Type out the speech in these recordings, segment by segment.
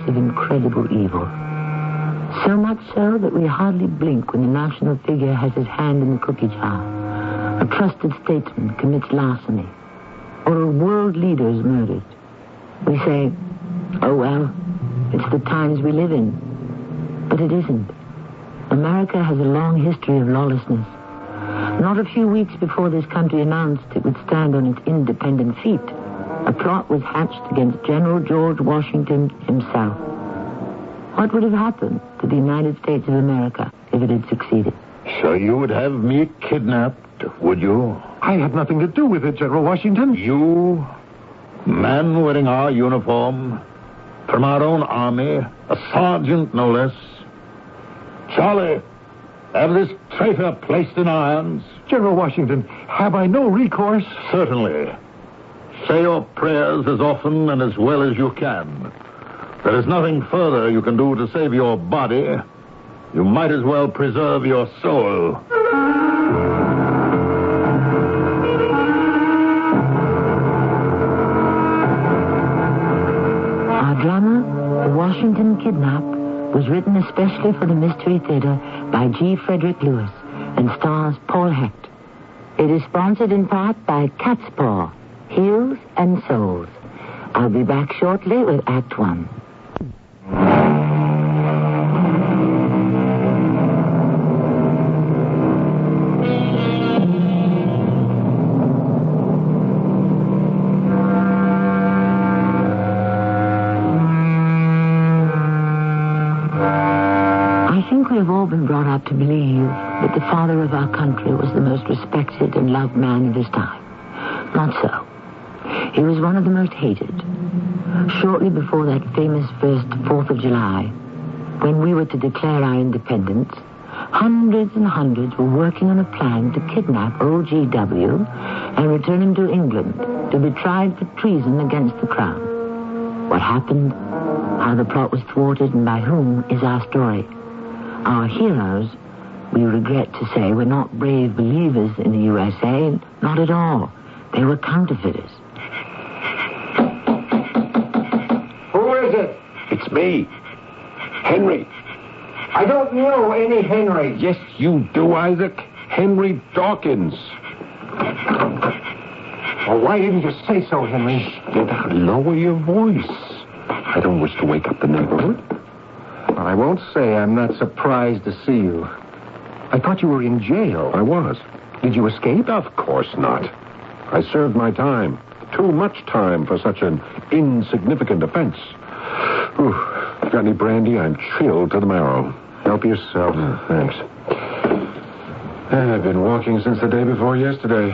of incredible evil. So much so that we hardly blink when the national figure has his hand in the cookie jar, a trusted statesman commits larceny, or a world leader is murdered. We say, oh well, it's the times we live in. But it isn't. America has a long history of lawlessness. Not a few weeks before this country announced it would stand on its independent feet, a plot was hatched against General George Washington himself. What would have happened to the United States of America if it had succeeded? So you would have me kidnapped, would you? I had nothing to do with it, General Washington. You, man wearing our uniform, from our own army, a sergeant no less. Charlie, have this traitor placed in irons. General Washington, have I no recourse? Certainly. Say your prayers as often and as well as you can. There is nothing further you can do to save your body. You might as well preserve your soul. Our drama, The Washington Kidnap, was written especially for the Mystery Theater by G. Frederick Lewis and stars Paul Hecht. It is sponsored in part by Cat's Paw, Heels and Souls. I'll be back shortly with Act 1. We have all been brought up to believe that the father of our country was the most respected and loved man of his time. Not so. He was one of the most hated. Shortly before that famous first 4th of July, when we were to declare our independence, hundreds and hundreds were working on a plan to kidnap old G.W. and return him to England to be tried for treason against the crown. What happened, how the plot was thwarted, and by whom is our story. Our heroes, we regret to say, were not brave believers in the USA. Not at all. They were counterfeiters. Who is it? It's me, Henry. I don't know any Henry. Yes, you do, Isaac. Henry Dawkins. Well, why didn't you say so, Henry? Lower your voice. I don't wish to wake up the neighborhood. Well, I won't say I'm not surprised to see you. I thought you were in jail. I was. Did you escape? Of course not. I served my time. Too much time for such an insignificant offense. Ooh, got any brandy? I'm chilled to the marrow. Help yourself. Thanks. I've been walking since the day before yesterday.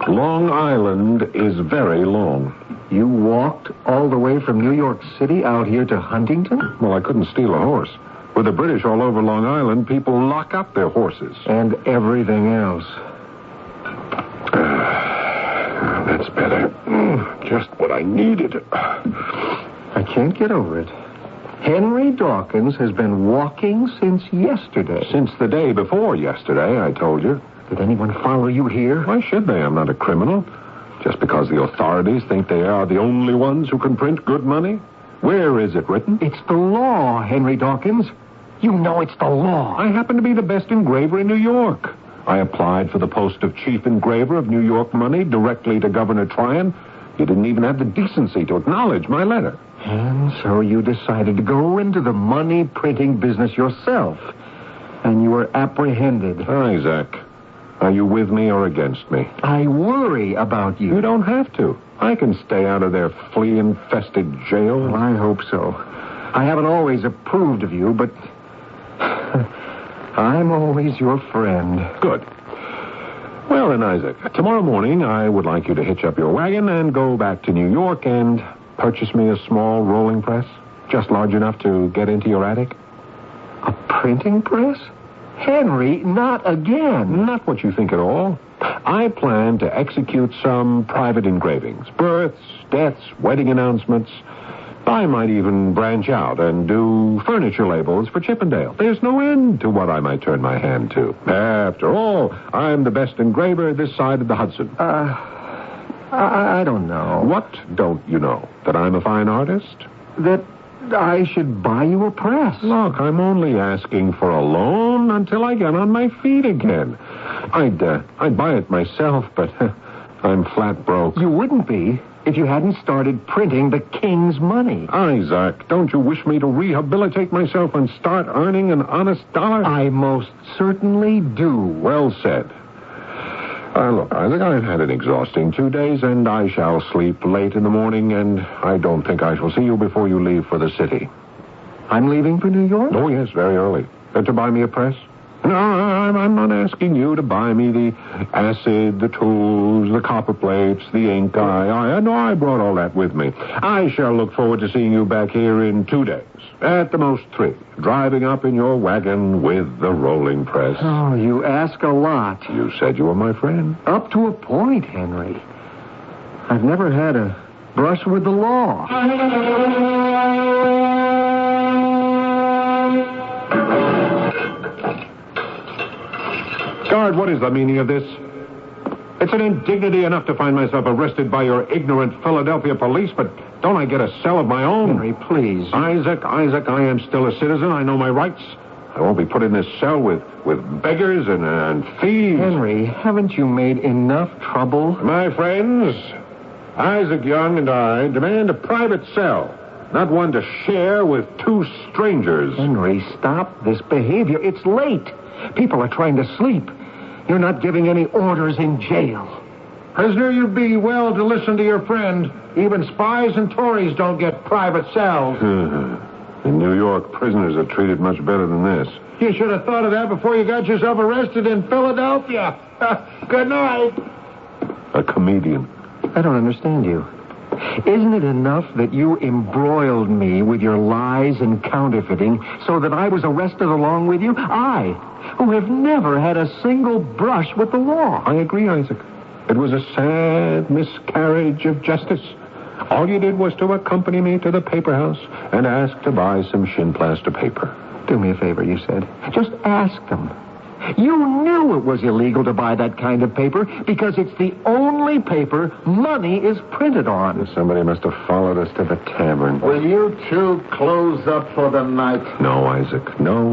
Long Island is very long. You walked all the way from New York City out here to Huntington? Well, I couldn't steal a horse. With the British all over Long Island, people lock up their horses. And everything else. That's better. Just what I needed. I can't get over it. Henry Dawkins has been walking since yesterday. Since the day before yesterday, I told you. Did anyone follow you here? Why should they? I'm not a criminal. Just because the authorities think they are the only ones who can print good money? Where is it written? It's the law, Henry Dawkins. You know it's the law. I happen to be the best engraver in New York. I applied for the post of chief engraver of New York money directly to Governor Tryon. You didn't even have the decency to acknowledge my letter. And so you decided to go into the money printing business yourself. And you were apprehended. Isaac, are you with me or against me? I worry about you. You don't have to. I can stay out of their flea-infested jail. Well, I hope so. I haven't always approved of you, but I'm always your friend. Good. Well, then, Isaac, tomorrow morning I would like you to hitch up your wagon and go back to New York and purchase me a small rolling press, just large enough to get into your attic. A printing press? Henry, not again. Not what you think at all. I plan to execute some private engravings, births, deaths, wedding announcements. I might even branch out and do furniture labels for Chippendale. There's no end to what I might turn my hand to. After all, I'm the best engraver this side of the Hudson. I don't know. What don't you know? That I'm a fine artist? That I should buy you a press. Look, I'm only asking for a loan until I get on my feet again. I'd buy it myself, but I'm flat broke. You wouldn't be if you hadn't started printing the king's money. Isaac, don't you wish me to rehabilitate myself and start earning an honest dollar? I most certainly do. Well said. Look, Isaac, I've had an exhausting 2 days, and I shall sleep late in the morning, and I don't think I shall see you before you leave for the city. I'm leaving for New York? Oh, yes, very early. To buy me a press? No, I'm not asking you to buy me the acid, the tools, the copper plates, the ink. I brought all that with me. I shall look forward to seeing you back here in 2 days. At the most 3. Driving up in your wagon with the rolling press. Oh, you ask a lot. You said you were my friend. Up to a point, Henry. I've never had a brush with the law. Guard, what is the meaning of this? It's an indignity enough to find myself arrested by your ignorant Philadelphia police, but don't I get a cell of my own? Henry, please. Isaac, I am still a citizen. I know my rights. I won't be put in this cell with beggars and thieves. Henry, haven't you made enough trouble? My friends, Isaac Young and I demand a private cell, not one to share with 2 strangers. Henry, stop this behavior. It's late. People are trying to sleep. You're not giving any orders in jail. Prisoner, you'd be well to listen to your friend. Even spies and Tories don't get private cells. In New York, prisoners are treated much better than this. You should have thought of that before you got yourself arrested in Philadelphia. Good night. A comedian. I don't understand you. Isn't it enough that you embroiled me with your lies and counterfeiting so that I was arrested along with you? I, who have never had a single brush with the law. I agree, Isaac. It was a sad miscarriage of justice. All you did was to accompany me to the paper house and ask to buy some shin plaster paper. Do me a favor, you said. Just ask them. You knew it was illegal to buy that kind of paper because it's the only paper money is printed on. Somebody must have followed us to the tavern. Will you 2 close up for the night? No, Isaac. No.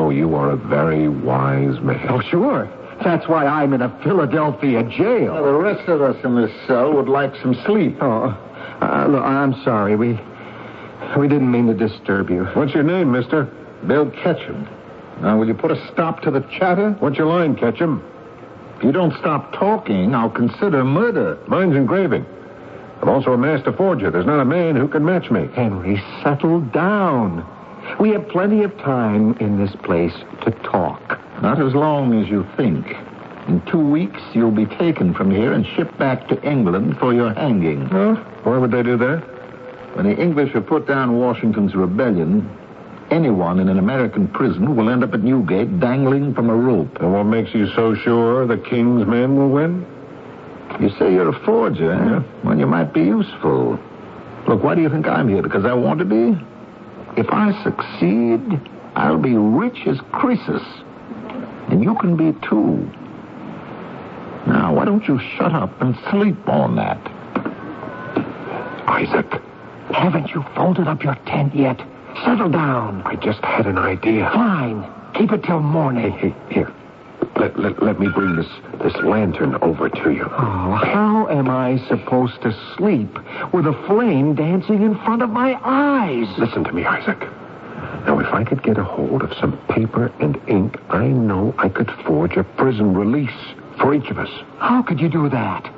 You are a very wise man. Oh, sure. That's why I'm in a Philadelphia jail. The rest of us in this cell would like some sleep. Oh, look, I'm sorry. We didn't mean to disturb you. What's your name, mister? Bill Ketchum. Now, will you put a stop to the chatter? What's your line, Ketchum? If you don't stop talking, I'll consider murder. Mine's engraving. I'm also a master forger. There's not a man who can match me. Henry, settle down. We have plenty of time in this place to talk. Not as long as you think. In 2 weeks, you'll be taken from here and shipped back to England for your hanging. Huh? Why would they do that? When the English have put down Washington's rebellion, anyone in an American prison will end up at Newgate dangling from a rope. And what makes you so sure the king's men will win? You say you're a forger, eh? Well, you might be useful. Look, why do you think I'm here? Because I want to be? If I succeed, I'll be rich as Croesus. And you can be, too. Now, why don't you shut up and sleep on that? Isaac. Haven't you folded up your tent yet? Settle down. I just had an idea. Fine. Keep it till morning. Hey, here. Let me bring this lantern over to you. Oh, how am I supposed to sleep with a flame dancing in front of my eyes? Listen to me, Isaac. Now, if I could get a hold of some paper and ink, I know I could forge a prison release for each of us. How could you do that?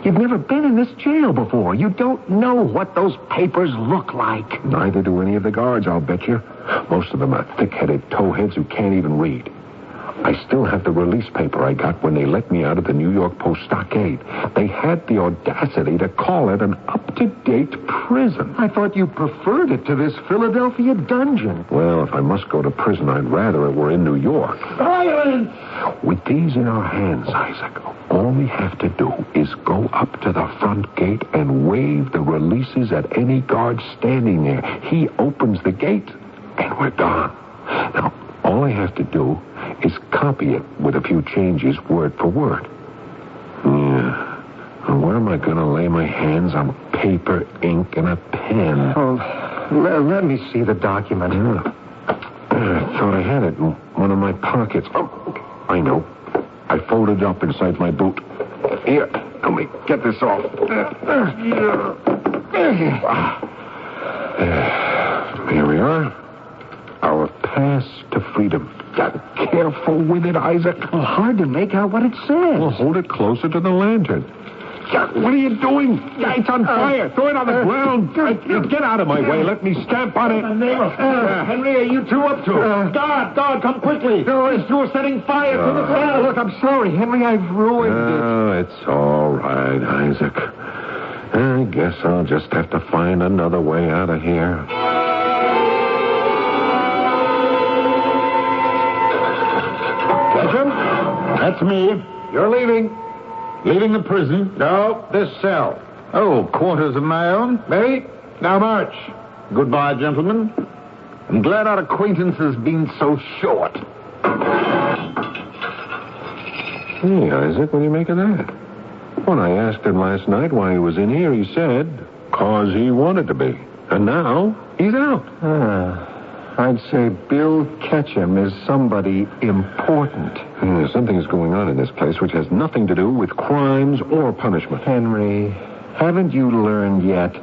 You've never been in this jail before. You don't know what those papers look like. Neither do any of the guards, I'll bet you. Most of them are thick-headed towheads who can't even read. I still have the release paper I got when they let me out of the New York Post stockade. They had the audacity to call it an up-to-date prison. I thought you preferred it to this Philadelphia dungeon. Well, if I must go to prison, I'd rather it were in New York. Silence! With these in our hands, Isaac, all we have to do is go up to the front gate and wave the releases at any guard standing there. He opens the gate, and we're gone. Now, all I have to do is copy it with a few changes word for word. Yeah. Well, where am I going to lay my hands on paper, ink, and a pen? Oh, Let me see the document. I thought I had it in one of my pockets. Oh, I know. I folded it up inside my boot. Here, let me get this off. Here we are. Our pass to freedom. Careful with it, Isaac. Well, hard to make out what it says. Well, hold it closer to the lantern. What are you doing? It's on fire. Throw it on the ground. Get out of my way. Let me stamp on it. Henry, are you two up to it? Guard, come quickly. These two are setting fire to the car. Look, I'm sorry, Henry. I've ruined it. Oh, it's all right, Isaac. I guess I'll just have to find another way out of here. Ketchum, that's me. You're leaving. Leaving the prison? No, this cell. Oh, quarters of my own? Ready? Now march. Goodbye, gentlemen. I'm glad our acquaintance has been so short. Hey, Isaac, what do you make of that? When I asked him last night why he was in here, he said, 'cause he wanted to be. And now, he's out. I'd say Bill Ketchum is somebody important. Something's going on in this place which has nothing to do with crimes or punishment. Henry, haven't you learned yet?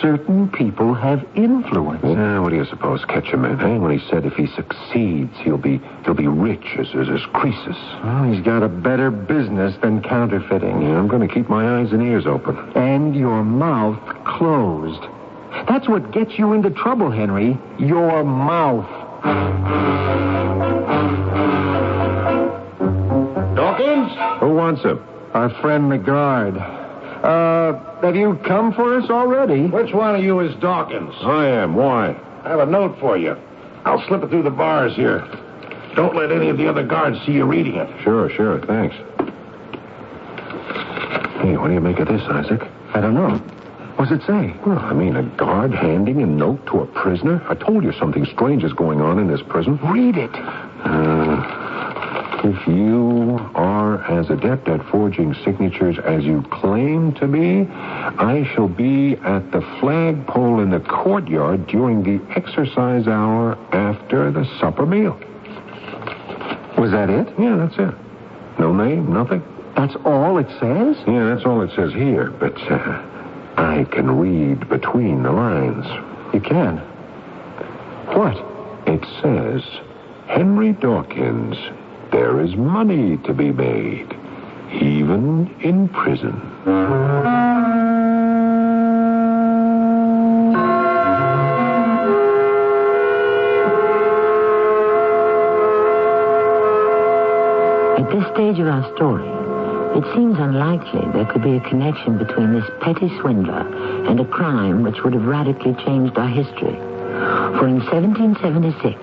Certain people have influence. What do you suppose Ketchum meant, when he said if he succeeds, he'll be rich as Croesus? Well, he's got a better business than counterfeiting. Yeah, I'm going to keep my eyes and ears open. And your mouth closed. That's what gets you into trouble, Henry. Your mouth. Dawkins? Who wants him? Our friend the guard. Have you come for us already? Which one of you is Dawkins? I am. Why? I have a note for you. I'll slip it through the bars here. Don't let any of the other guards see you reading it. Sure, thanks. Hey, what do you make of this, Isaac? I don't know. What's it say? Well, a guard handing a note to a prisoner? I told you something strange is going on in this prison. Read it. If you are as adept at forging signatures as you claim to be, I shall be at the flagpole in the courtyard during the exercise hour after the supper meal. Was that it? Yeah, that's it. No name, nothing. That's all it says? Yeah, that's all it says here, but I can read between the lines. You can? What? It says, Henry Dawkins, there is money to be made, even in prison. At this stage of our story, it seems unlikely there could be a connection between this petty swindler and a crime which would have radically changed our history. For in 1776,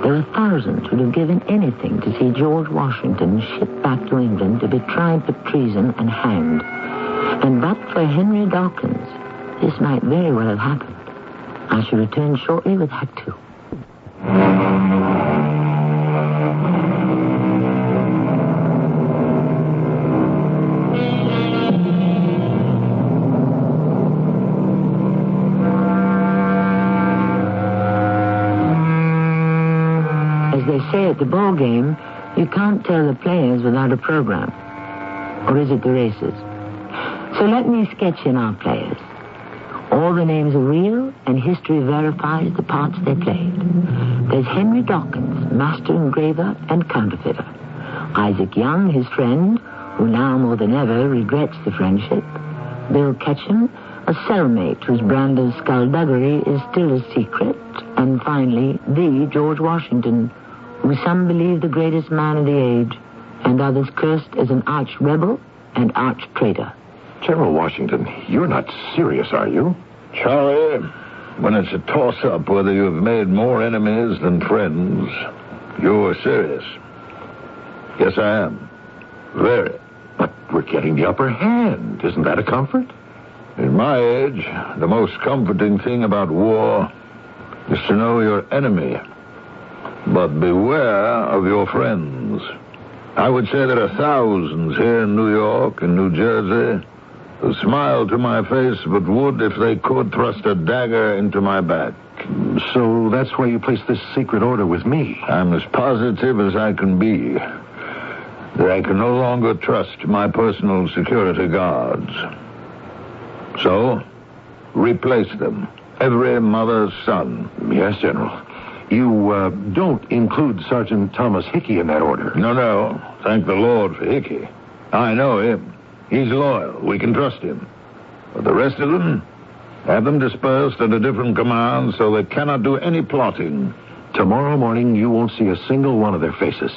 there were thousands who would have given anything to see George Washington shipped back to England to be tried for treason and hanged. And but for Henry Dawkins, this might very well have happened. I shall return shortly with Act 2. They say at the ball game, you can't tell the players without a program. Or is it the races? So let me sketch in our players. All the names are real, and history verifies the parts they played. There's Henry Dawkins, master engraver and counterfeiter. Isaac Young, his friend, who now more than ever regrets the friendship. Bill Ketchum, a cellmate whose brand of skullduggery is still a secret. And finally, the George Washington, who some believe the greatest man of the age, and others cursed as an arch-rebel and arch-traitor. General Washington, you're not serious, are you? Charlie, when it's a toss-up whether you've made more enemies than friends, you're serious. Yes, I am. Very. But we're getting the upper hand. Isn't that a comfort? In my age, the most comforting thing about war is to know your enemy. But beware of your friends. I would say there are thousands here in New York and New Jersey who smile to my face but would, if they could, thrust a dagger into my back. So that's why you placed this secret order with me. I'm as positive as I can be that I can no longer trust my personal security guards. So, replace them. Every mother's son. Yes, General. You don't include Sergeant Thomas Hickey in that order. No. Thank the Lord for Hickey. I know him. He's loyal. We can trust him. But the rest of them, have them dispersed under different commands so they cannot do any plotting. Tomorrow morning, you won't see a single one of their faces.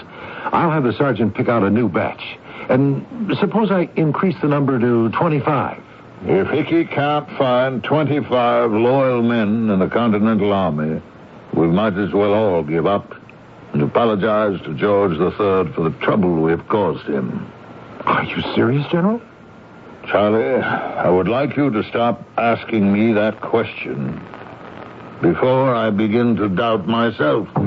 I'll have the sergeant pick out a new batch. And suppose I increase the number to 25. If Hickey can't find 25 loyal men in the Continental Army, we might as well all give up and apologize to George III for the trouble we have caused him. Are you serious, General? Charlie, I would like you to stop asking me that question before I begin to doubt myself. 15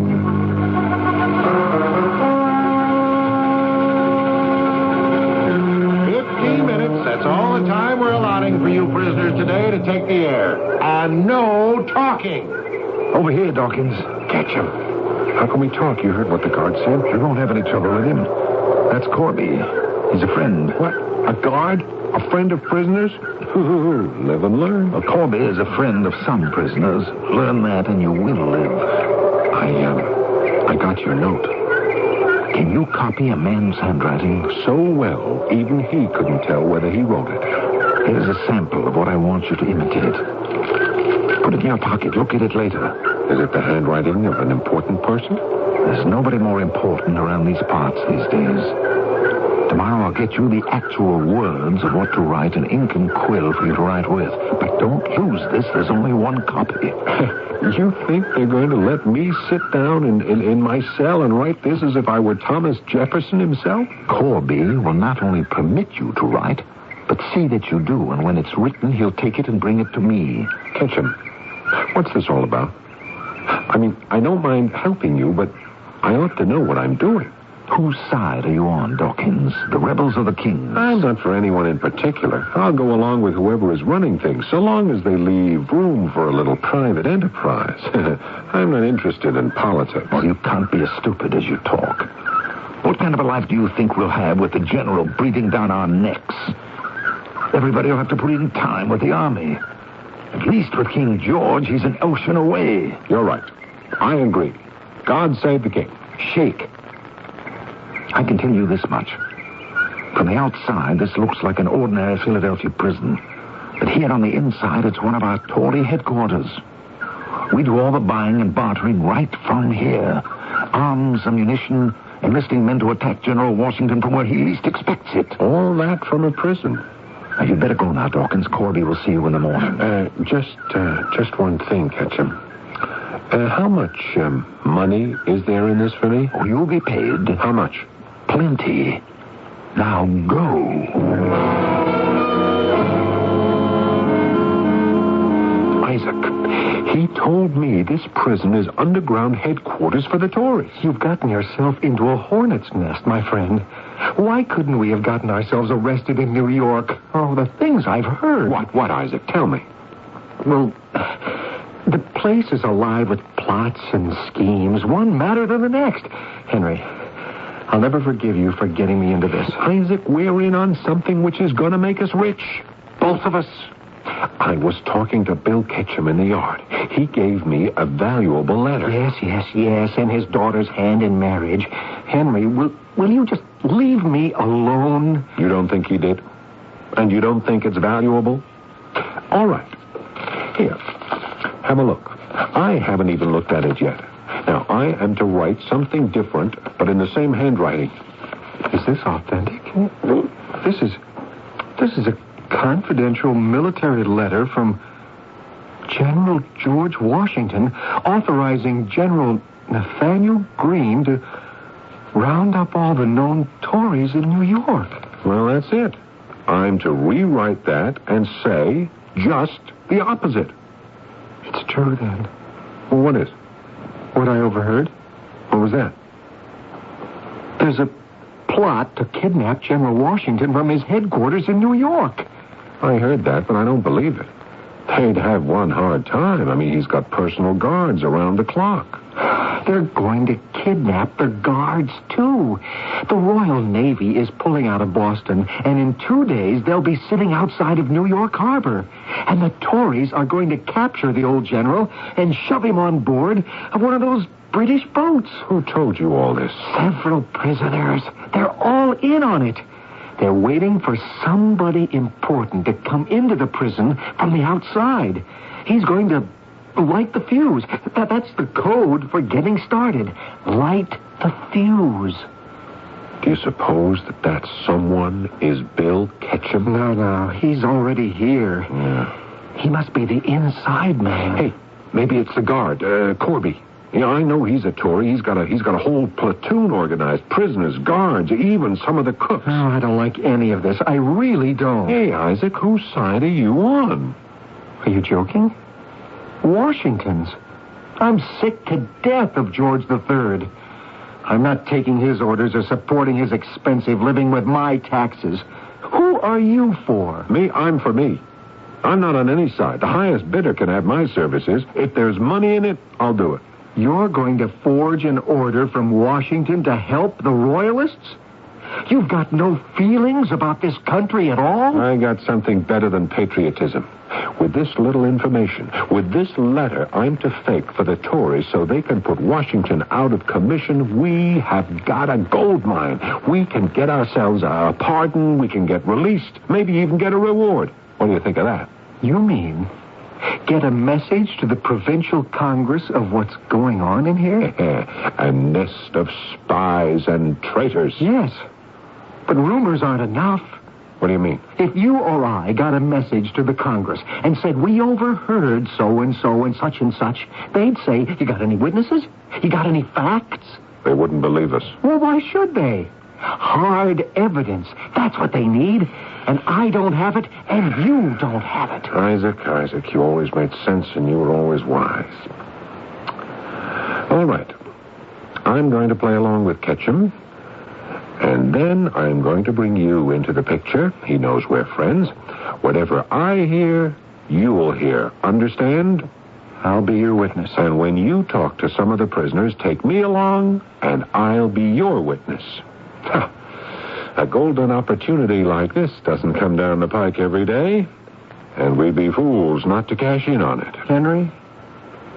minutes, that's all the time we're allotting for you prisoners today to take the air. And no talking. Over here, Dawkins. Catch him. How can we talk? You heard what the guard said. You won't have any trouble with him. That's Corby. He's a friend. What? A guard? A friend of prisoners? Live and learn. Well, Corby is a friend of some prisoners. Learn that and you will live. I got your note. Can you copy a man's handwriting? So well, even he couldn't tell whether he wrote it. Here's a sample of what I want you to imitate. Put it in your pocket. Look at it later. Is it the handwriting of an important person? There's nobody more important around these parts these days. Tomorrow I'll get you the actual words of what to write, an ink and quill for you to write with. But don't lose this. There's only one copy. You think they're going to let me sit down in my cell and write this as if I were Thomas Jefferson himself? Corby will not only permit you to write, but see that you do. And when it's written, he'll take it and bring it to me. Ketchum, what's this all about? I mean, I don't mind helping you, but I ought to know what I'm doing. Whose side are you on, Dawkins? The rebels or the kings? I'm not for anyone in particular. I'll go along with whoever is running things, so long as they leave room for a little private enterprise. I'm not interested in politics. Well, you can't be as stupid as you talk. What kind of a life do you think we'll have with the general breathing down our necks? Everybody will have to put in time with the army. At least with King George, he's an ocean away. You're right. I agree. God save the king. Shake. I can tell you this much. From the outside, this looks like an ordinary Philadelphia prison. But here on the inside, it's one of our Tory headquarters. We do all the buying and bartering right from here. Arms, ammunition, enlisting men to attack General Washington from where he least expects it. All that from a prison. Now, you'd better go now, Dawkins. Corby will see you in the morning. Just one thing, Ketchum. How much money is there in this for me? Oh, you'll be paid. How much? Plenty. Now go. Isaac, he told me this prison is underground headquarters for the Tories. You've gotten yourself into a hornet's nest, my friend. Why couldn't we have gotten ourselves arrested in New York? Oh, the things I've heard. What, Isaac? Tell me. Well, the place is alive with plots and schemes, one madder than the next. Henry, I'll never forgive you for getting me into this. Isaac, we're in on something which is going to make us rich. Both of us. I was talking to Bill Ketchum in the yard. He gave me a valuable letter. Yes, and his daughter's hand in marriage. Henry, will you just leave me alone? You don't think he did? And you don't think it's valuable? All right. Here, have a look. I haven't even looked at it yet. Now, I am to write something different, but in the same handwriting. Is this authentic? This is a confidential military letter from General George Washington authorizing General Nathaniel Greene to round up all the known Tories in New York. Well, that's it. I'm to rewrite that and say just the opposite. It's true, then. Well, what is? What I overheard? What was that? There's a plot to kidnap General Washington from his headquarters in New York. I heard that, but I don't believe it. They'd have one hard time. I mean, he's got personal guards around the clock. They're going to kidnap the guards, too. The Royal Navy is pulling out of Boston, and in 2 days they'll be sitting outside of New York Harbor. And the Tories are going to capture the old general and shove him on board of one of those British boats. Who told you all this? Several prisoners. They're all in on it. They're waiting for somebody important to come into the prison from the outside. He's going to light the fuse. That's the code for getting started. Light the fuse. Do you suppose that someone is Bill Ketchum? No. He's already here. Yeah. He must be the inside man. Hey, maybe it's the guard, Corby. You know, I know he's a Tory. He's got a whole platoon organized. Prisoners, guards, even some of the cooks. Oh, I don't like any of this. I really don't. Hey, Isaac, whose side are you on? Are you joking? Washington's. I'm sick to death of George III. I'm not taking his orders or supporting his expensive living with my taxes. Who are you for? Me? I'm for me. I'm not on any side. The highest bidder can have my services. If there's money in it, I'll do it. You're going to forge an order from Washington to help the Royalists? You've got no feelings about this country at all? I got something better than patriotism. With this little information, with this letter I'm to fake for the Tories so they can put Washington out of commission, we have got a gold mine. We can get ourselves a pardon, we can get released, maybe even get a reward. What do you think of that? You mean get a message to the provincial Congress of what's going on in here? A nest of spies and traitors. Yes, but rumors aren't enough. What do you mean? If you or I got a message to the Congress and said, we overheard so-and-so and such, they'd say, you got any witnesses? You got any facts? They wouldn't believe us. Well, why should they? Hard evidence. That's what they need. And I don't have it, and you don't have it. Isaac, you always made sense and you were always wise. All right. I'm going to play along with Ketchum. And then I'm going to bring you into the picture. He knows we're friends. Whatever I hear, you will hear. Understand? I'll be your witness. And when you talk to some of the prisoners, take me along, and I'll be your witness. A golden opportunity like this doesn't come down the pike every day, and we'd be fools not to cash in on it. Henry,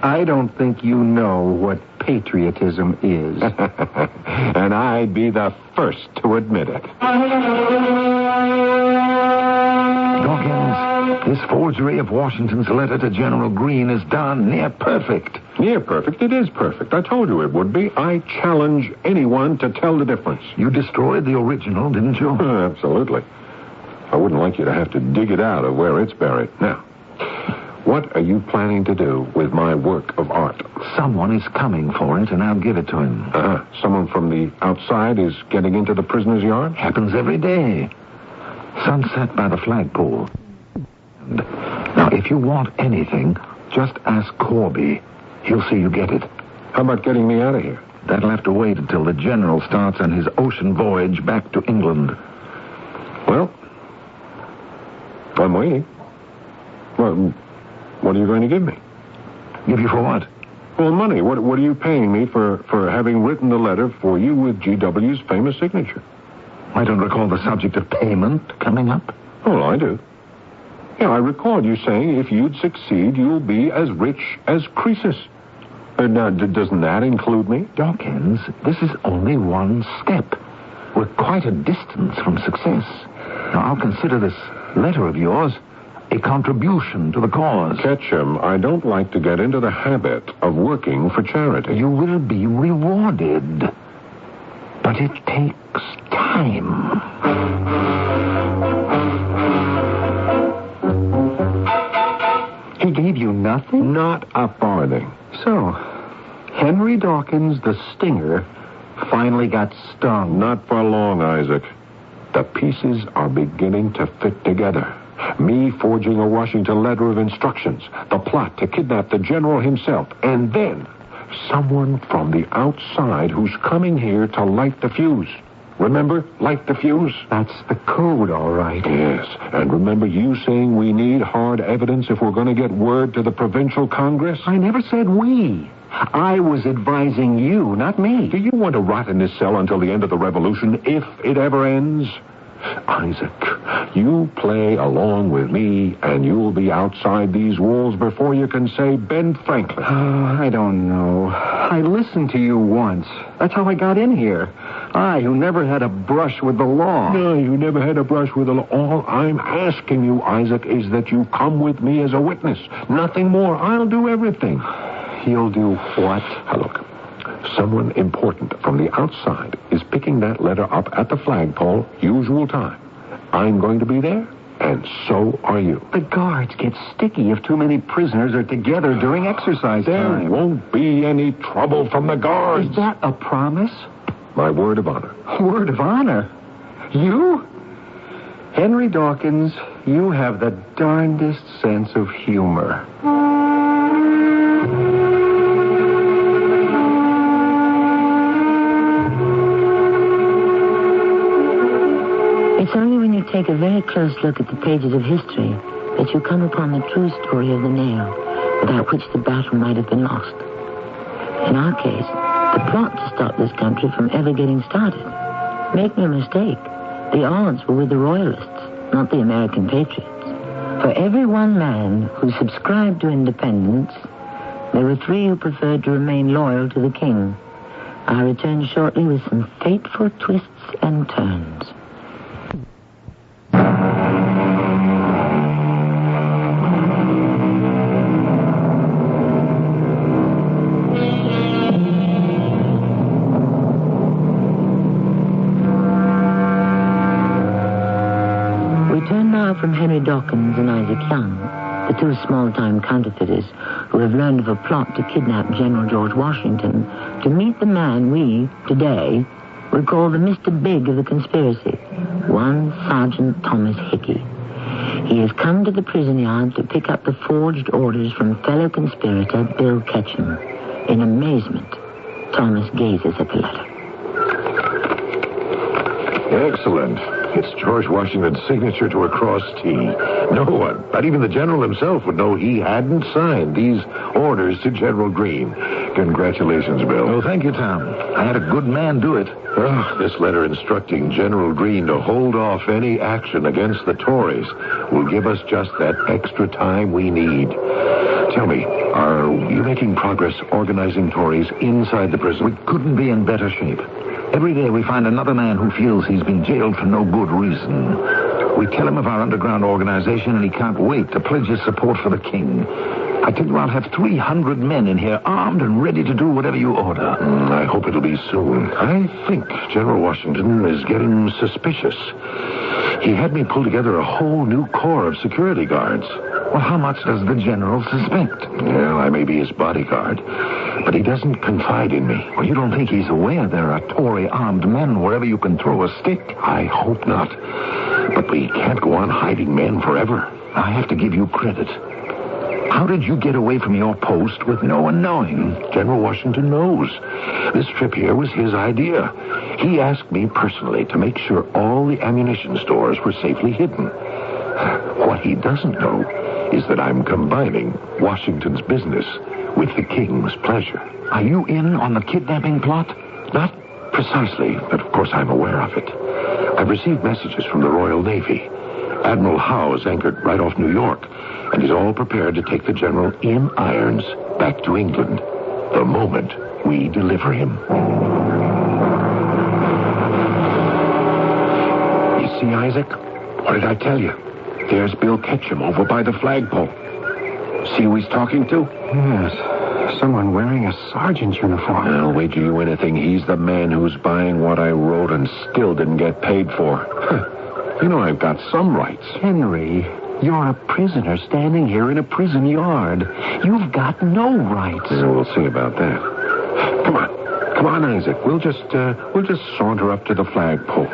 I don't think you know what patriotism is. And I'd be the first to admit it. Dawkins, this forgery of Washington's letter to General Greene is done near perfect. Near perfect? It is perfect. I told you it would be. I challenge anyone to tell the difference. You destroyed the original, didn't you? Absolutely. I wouldn't like you to have to dig it out of where it's buried. Now, what are you planning to do with my work of art? Someone is coming for it, and I'll give it to him. Someone from the outside is getting into the prisoner's yard? Happens every day. Sunset by the flagpole. Now, if you want anything, just ask Corby. He'll see you get it. How about getting me out of here? That'll have to wait until the general starts on his ocean voyage back to England. Well, I'm waiting. Well, what are you going to give me? Give you for what? Well, money. What are you paying me for having written the letter for you with G.W.'s famous signature? I don't recall the subject of payment coming up. Oh, I do. Yeah, I recall you saying if you'd succeed, you'll be as rich as Croesus. Now, doesn't that include me? Dawkins, this is only one step. We're quite a distance from success. Now, I'll consider this letter of yours a contribution to the cause. Ketchum, I don't like to get into the habit of working for charity. You will be rewarded. But it takes time. He gave you nothing? Not a farthing. So, Henry Dawkins, the stinger, finally got stung. Not for long, Isaac. The pieces are beginning to fit together. Me forging a Washington letter of instructions, the plot to kidnap the general himself, and then someone from the outside who's coming here to light the fuse. Remember? Light the fuse. That's the code, all right. Yes, and remember you saying we need hard evidence if we're going to get word to the provincial Congress? I never said we. I was advising you, not me. Do you want to rot in this cell until the end of the revolution, if it ever ends? Isaac, you play along with me, and you'll be outside these walls before you can say Ben Franklin. I don't know. I listened to you once. That's how I got in here. I, who never had a brush with the law. No, you never had a brush with the law. All I'm asking you, Isaac, is that you come with me as a witness. Nothing more. I'll do everything. You'll do what? Now, look. Someone important from the outside is picking that letter up at the flagpole, usual time. I'm going to be there, and so are you. The guards get sticky if too many prisoners are together during exercise time. There won't be any trouble from the guards. Is that a promise? My word of honor. Word of honor? You? Henry Dawkins, you have the darndest sense of humor. It's only when you take a very close look at the pages of history that you come upon the true story of the nail, without which the battle might have been lost. In our case, the plot to stop this country from ever getting started. Make no mistake, the odds were with the Royalists, not the American patriots. For every one man who subscribed to independence, there were 3 who preferred to remain loyal to the king. I'll return shortly with some fateful twists and turns. From Henry Dawkins and Isaac Young, the 2 small-time counterfeiters who have learned of a plot to kidnap General George Washington, to meet the man we, today, would call the Mr. Big of the conspiracy, one Sergeant Thomas Hickey. He has come to the prison yard to pick up the forged orders from fellow conspirator Bill Ketchum. In amazement, Thomas gazes at the letter. Excellent. It's George Washington's signature to a cross T. No one, not even the general himself, would know he hadn't signed these orders to General Greene. Congratulations, Bill. Oh, thank you, Tom. I had a good man do it. Oh, this letter instructing General Greene to hold off any action against the Tories will give us just that extra time we need. Tell me, are you making progress organizing Tories inside the prison? We couldn't be in better shape. Every day we find another man who feels he's been jailed for no good reason. We tell him of our underground organization, and he can't wait to pledge his support for the king. I tell you, I'll have 300 men in here, armed and ready to do whatever you order. I hope it'll be soon. I think General Washington is getting suspicious. He had me pull together a whole new corps of security guards. Well, how much does the general suspect? Well, I may be his bodyguard, but he doesn't confide in me. Well, you don't think he's aware there are Tory armed men wherever you can throw a stick? I hope not. But we can't go on hiding men forever. I have to give you credit. How did you get away from your post with no one knowing? General Washington knows. This trip here was his idea. He asked me personally to make sure all the ammunition stores were safely hidden. What he doesn't know is that I'm combining Washington's business with the king's pleasure. Are you in on the kidnapping plot? Not precisely, but of course I'm aware of it. I've received messages from the Royal Navy. Admiral Howe is anchored right off New York, and he's all prepared to take the general in irons back to England the moment we deliver him. You see, Isaac? What did I tell you? There's Bill Ketchum over by the flagpole. See who he's talking to? Yes. Someone wearing a sergeant's uniform. I'll wager you anything he's the man who's buying what I wrote and still didn't get paid for. You know, I've got some rights. Henry, you're a prisoner standing here in a prison yard. You've got no rights. Yeah, we'll see about that. Come on, Isaac. We'll just saunter up to the flagpole.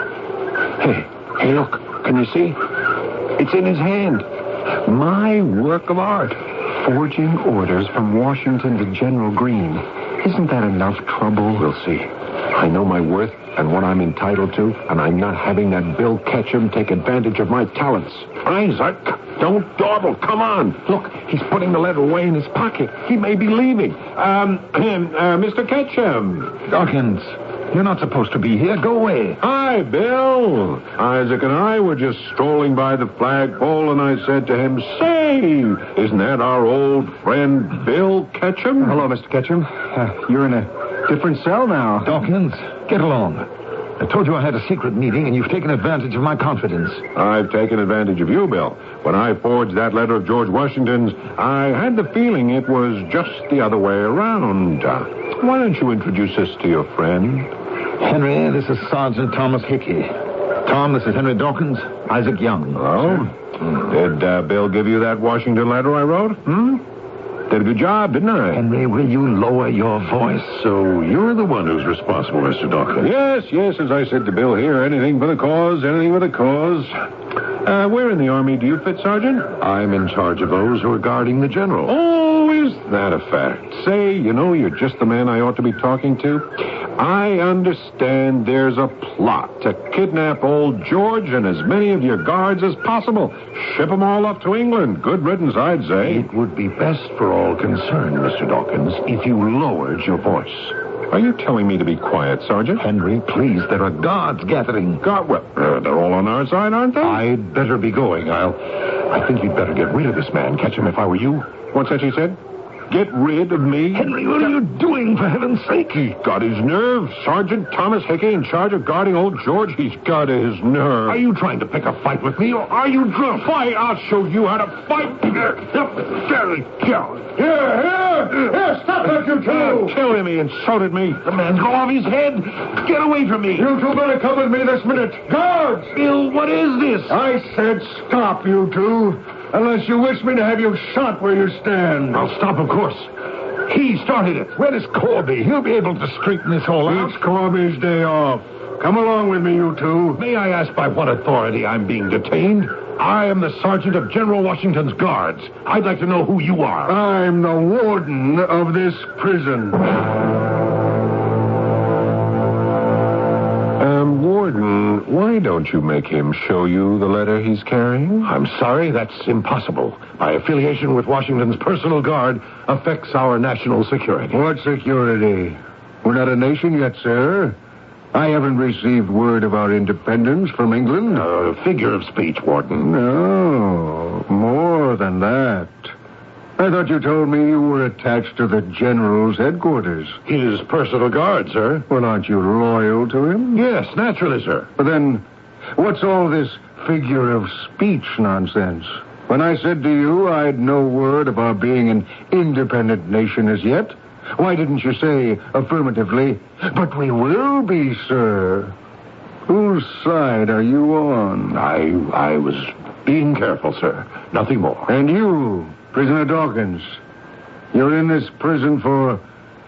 Hey, look. Can you see? It's in his hand. My work of art. Forging orders from Washington to General Greene. Isn't that enough trouble? We'll see. I know my worth and what I'm entitled to, and I'm not having that Bill Ketchum take advantage of my talents. Isaac, don't dawdle. Come on. Look, he's putting the letter away in his pocket. He may be leaving. Mr. Ketchum. Dawkins, you're not supposed to be here. Go away. Hi, Bill. Isaac and I were just strolling by the flagpole, and I said to him, "Say, isn't that our old friend Bill Ketchum?" Hello, Mr. Ketchum. You're in a different cell now. Dawkins, get along. I told you I had a secret meeting, and you've taken advantage of my confidence. I've taken advantage of you, Bill. When I forged that letter of George Washington's, I had the feeling it was just the other way around. Why don't you introduce us to your friend? Henry, this is Sergeant Thomas Hickey. Tom, this is Henry Dawkins. Isaac Young. Oh? Did Bill give you that Washington letter I wrote? Did a good job, didn't I? Henry, will you lower your voice? So you're the one who's responsible, Mr. Dawkins. Yes, as I said to Bill here, anything for the cause, anything for the cause. Where in the Army do you fit, Sergeant? I'm in charge of those who are guarding the general. Oh, is that a fact? Say, you're just the man I ought to be talking to. I understand there's a plot to kidnap old George and as many of your guards as possible. Ship them all up to England. Good riddance, I'd say. It would be best for all concerned, Mr. Dawkins, if you lowered your voice. Are you telling me to be quiet, Sergeant? Henry, please, there are guards gathering. Well, they're all on our side, aren't they? I'd better be going. I think you'd better get rid of this man. Catch him if I were you. What's that you said? Get rid of me? Henry, what are you doing, for heaven's sake? He's got his nerve. Sergeant Thomas Hickey in charge of guarding old George. He's got his nerve. Are you trying to pick a fight with me, or are you drunk? Fight? I'll show you how to fight. Here, Stop that, you two. Kill him. He insulted me. The man's go off his head. Get away from me. You two better come with me this minute. Guards! Bill, what is this? I said stop, you two. Unless you wish me to have you shot where you stand. I'll stop, of course. He started it. Where is Corby? He'll be able to straighten this all out. It's Corby's day off. Come along with me, you two. May I ask by what authority I'm being detained? I am the sergeant of General Washington's guards. I'd like to know who you are. I'm the warden of this prison. Warden, why don't you make him show you the letter he's carrying? I'm sorry, that's impossible. My affiliation with Washington's personal guard affects our national security. What security? We're not a nation yet, sir. I haven't received word of our independence from England. Figure of speech, Warden. No, more than that. I thought you told me you were attached to the General's headquarters. His personal guard, sir. Well, aren't you loyal to him? Yes, naturally, sir. But then, what's all this figure of speech nonsense? When I said to you I'd no word of our being an independent nation as yet, why didn't you say affirmatively, "But we will be, sir"? Whose side are you on? I was being careful, sir. Nothing more. And you, Prisoner Dawkins, you're in this prison for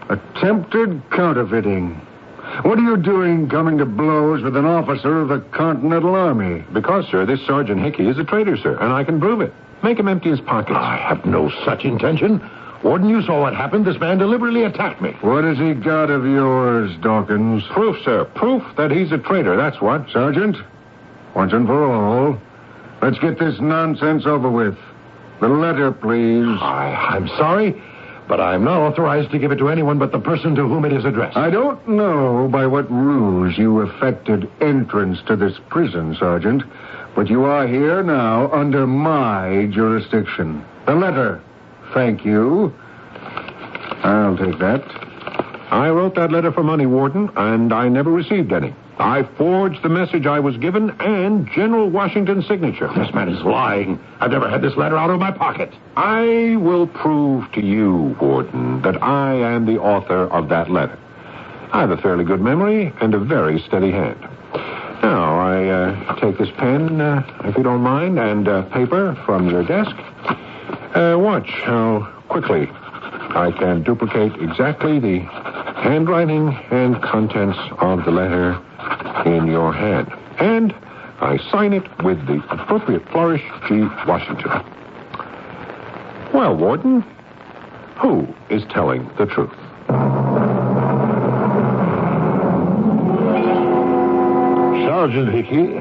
attempted counterfeiting. What are you doing coming to blows with an officer of the Continental Army? Because, sir, this Sergeant Hickey is a traitor, sir, and I can prove it. Make him empty his pockets. I have no such intention. Warden, you saw what happened. This man deliberately attacked me. What has he got of yours, Dawkins? Proof, sir. Proof that he's a traitor, that's what. Sergeant, once and for all, let's get this nonsense over with. The letter, please. I'm sorry, but I'm not authorized to give it to anyone but the person to whom it is addressed. I don't know by what ruse you effected entrance to this prison, Sergeant, but you are here now under my jurisdiction. The letter. Thank you. I'll take that. I wrote that letter for money, Warden, and I never received any. I forged the message I was given and General Washington's signature. This man is lying. I've never had this letter out of my pocket. I will prove to you, Warden, that I am the author of that letter. I have a fairly good memory and a very steady hand. Now, I take this pen, if you don't mind, and paper from your desk. Watch how quickly I can duplicate exactly the handwriting and contents of the letter in your hand. And I sign it with the appropriate flourish, G. Washington. Well, Warden, who is telling the truth? Sergeant Hickey,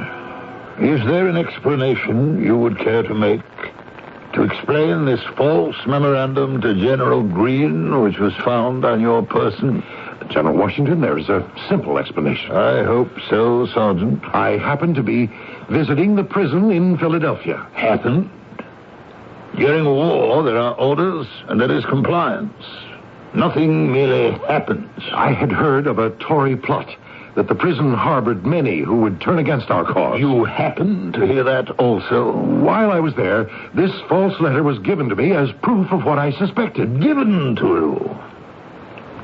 is there an explanation you would care to make to explain this false memorandum to General Greene, which was found on your person? General Washington, there is a simple explanation. I hope so, Sergeant. I happened to be visiting the prison in Philadelphia. Happened? During war, there are orders, and there is compliance. Nothing merely happens. I had heard of a Tory plot that the prison harbored many who would turn against our cause. You happened to hear that also? While I was there, this false letter was given to me as proof of what I suspected. Given to you?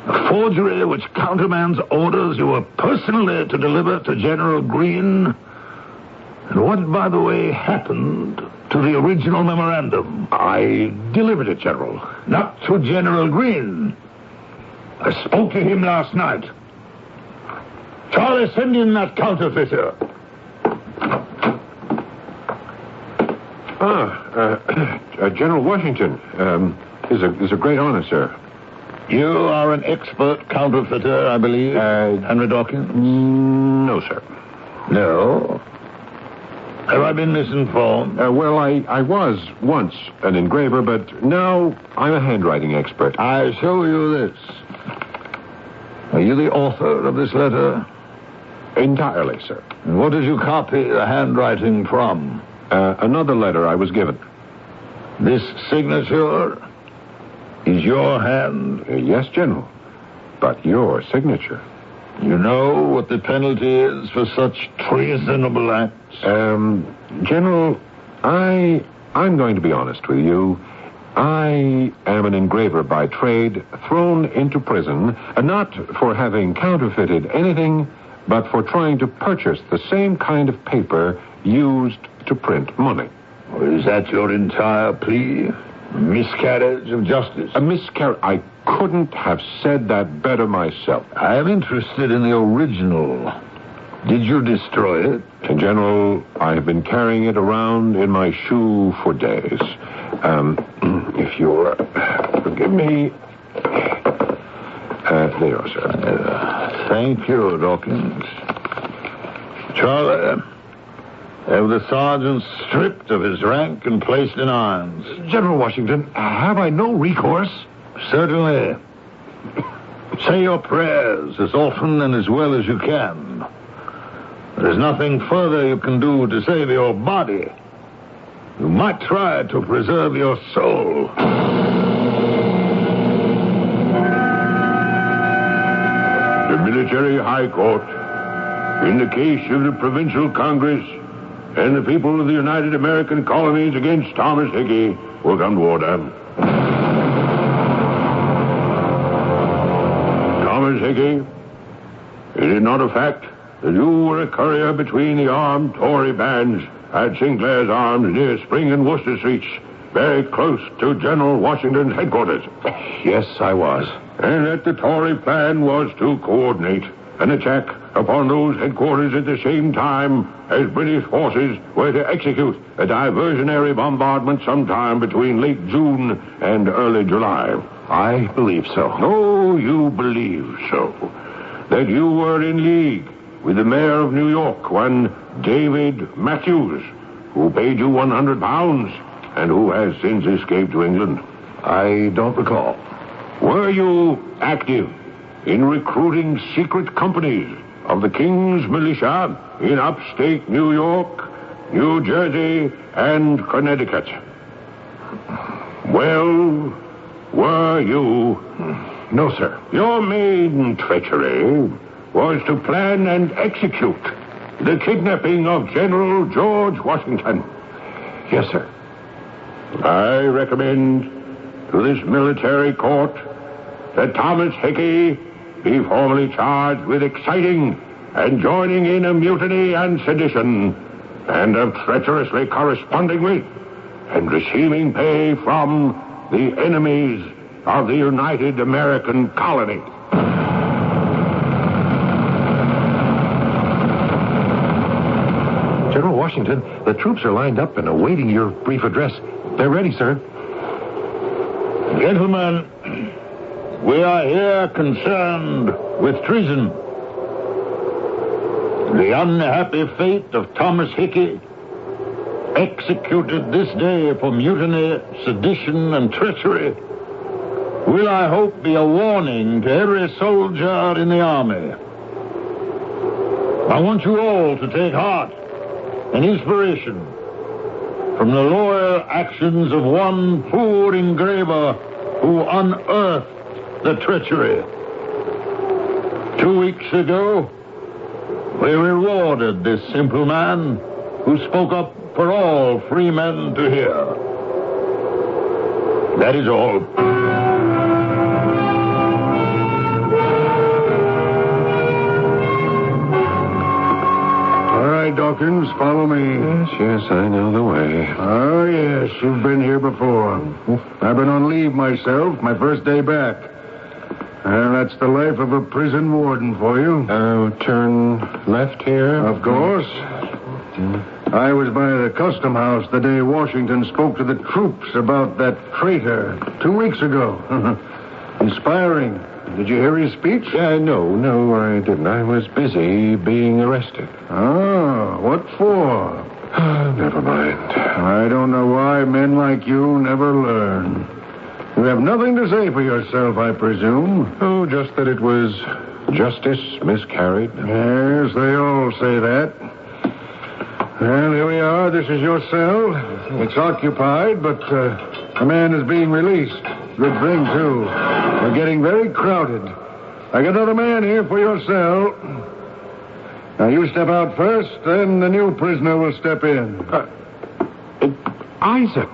A forgery which countermands orders you were personally to deliver to General Greene? And what, by the way, happened to the original memorandum? I delivered it, General. Not to General Greene. I spoke to him last night. Charlie, send in that counterfeiter. General Washington, is a great honor, sir. You are an expert counterfeiter, I believe, Henry Dawkins? No, sir. No? Have I been misinformed? Well, I was once an engraver, but now I'm a handwriting expert. I show you this. Are you the author of this letter? Entirely, sir. And what did you copy the handwriting from? Another letter I was given. This signature is your hand? Yes, General. But your signature. You know what the penalty is for such treasonable acts? General, I'm going to be honest with you. I am an engraver by trade, thrown into prison, not for having counterfeited anything, but for trying to purchase the same kind of paper used to print money. Is that your entire plea? Miscarriage of justice? A miscarriage? I couldn't have said that better myself. I am interested in the original. Did you destroy it? General, I have been carrying it around in my shoe for days. If you'll forgive me... there you are, sir. Thank you, Dawkins. Charlie, have the sergeant stripped of his rank and placed in irons. General Washington, have I no recourse? Certainly. Say your prayers as often and as well as you can. There is nothing further you can do to save your body. You might try to preserve your soul. The Military High Court, in the case of the Provincial Congress and the people of the United American Colonies against Thomas Hickey, will come to order. Thomas Hickey, it is not a fact that you were a courier between the armed Tory bands at Sinclair's Arms near Spring and Worcester Streets, very close to General Washington's headquarters. Yes, I was. And that the Tory plan was to coordinate an attack upon those headquarters at the same time as British forces were to execute a diversionary bombardment sometime between late June and early July. I believe so. Oh, you believe so. That you were in league with the mayor of New York, one David Matthews, who paid you £100 and who has since escaped to England. I don't recall. Were you active in recruiting secret companies of the King's militia in upstate New York, New Jersey, and Connecticut? Well, were you? No, sir. Your main treachery was to plan and execute the kidnapping of General George Washington. Yes, sir. I recommend to this military court that Thomas Hickey be formally charged with exciting and joining in a mutiny and sedition, and of treacherously corresponding with and receiving pay from the enemies of the United American Colony. General Washington, the troops are lined up and awaiting your brief address. They're ready, sir. Gentlemen, we are here concerned with treason. The unhappy fate of Thomas Hickey, executed this day for mutiny, sedition, and treachery, will, I hope, be a warning to every soldier in the army. I want you all to take heart and inspiration from the loyal actions of one poor engraver who unearthed the treachery. 2 weeks ago, we rewarded this simple man who spoke up for all free men to hear. That is all. All right, Dawkins, follow me. Yes, I know the way. Oh, yes, you've been here before. I've been on leave myself, my first day back. Well, that's the life of a prison warden for you. Turn left here. Of course. I was by the custom house the day Washington spoke to the troops about that traitor 2 weeks ago. Inspiring. Did you hear his speech? No, I didn't. I was busy being arrested. Oh, what for? Never mind. I don't know why men like you never learn. You have nothing to say for yourself, I presume. Oh, just that it was justice miscarried. Yes, they all say that. Well, here we are. This is your cell. It's occupied, but a man is being released. Good thing, too. We're getting very crowded. I got another man here for your cell. Now, you step out first, then the new prisoner will step in. Isaac.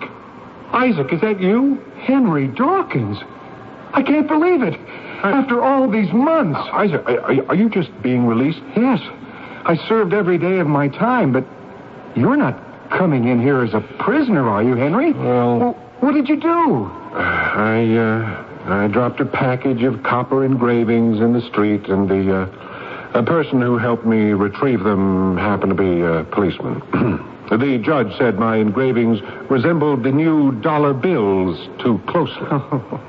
Isaac, is that you? Henry Dawkins. I can't believe it. After all these months. Isaac, are you just being released? Yes. I served every day of my time, but you're not coming in here as a prisoner, are you, Henry? Well, what did you do? I dropped a package of copper engravings in the street, and a person who helped me retrieve them happened to be a policeman. The judge said my engravings resembled the new dollar bills too closely. Oh,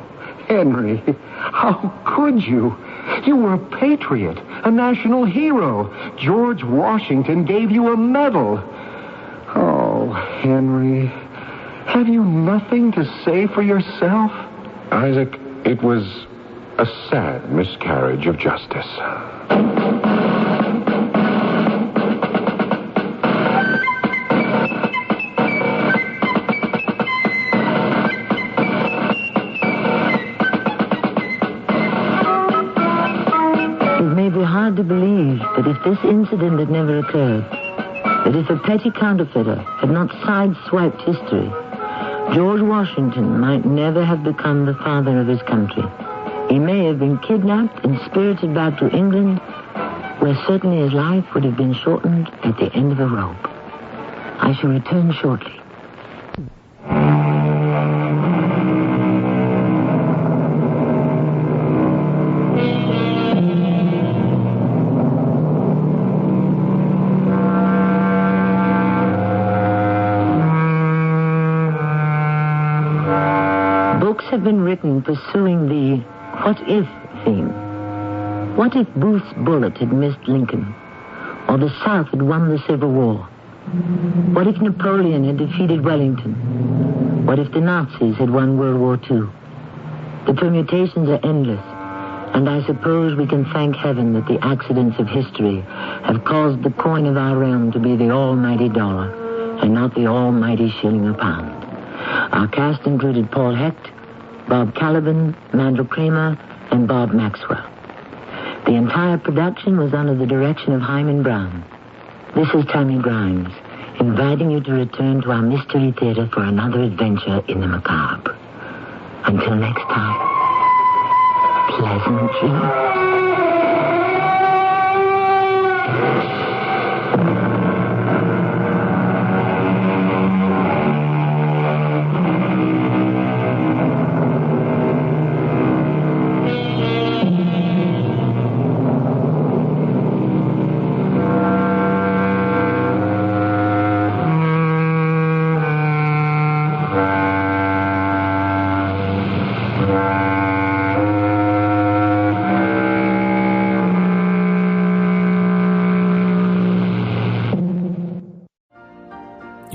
Henry, how could you? You were a patriot, a national hero. George Washington gave you a medal. Oh, Henry, have you nothing to say for yourself? Isaac, it was a sad miscarriage of justice. It may be hard to believe that if this incident had never occurred, that if a petty counterfeiter had not sideswiped history, George Washington might never have become the father of his country. He may have been kidnapped and spirited back to England, where certainly his life would have been shortened at the end of a rope. I shall return shortly. Books have been written pursuing the what-if theme. What if Booth's bullet had missed Lincoln? Or the South had won the Civil War? What if Napoleon had defeated Wellington? What if the Nazis had won World War II? The permutations are endless, and I suppose we can thank heaven that the accidents of history have caused the coin of our realm to be the almighty dollar, and not the almighty shilling a pound. Our cast included Paul Hecht, Bob Caliban, Mandel Kramer, and Bob Maxwell. The entire production was under the direction of Hyman Brown. This is Tammy Grimes, inviting you to return to our Mystery Theater for another adventure in the macabre. Until next time, pleasant dreams.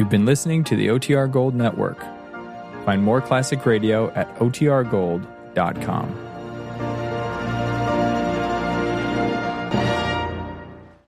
You've been listening to the OTR Gold Network. Find more classic radio at otrgold.com.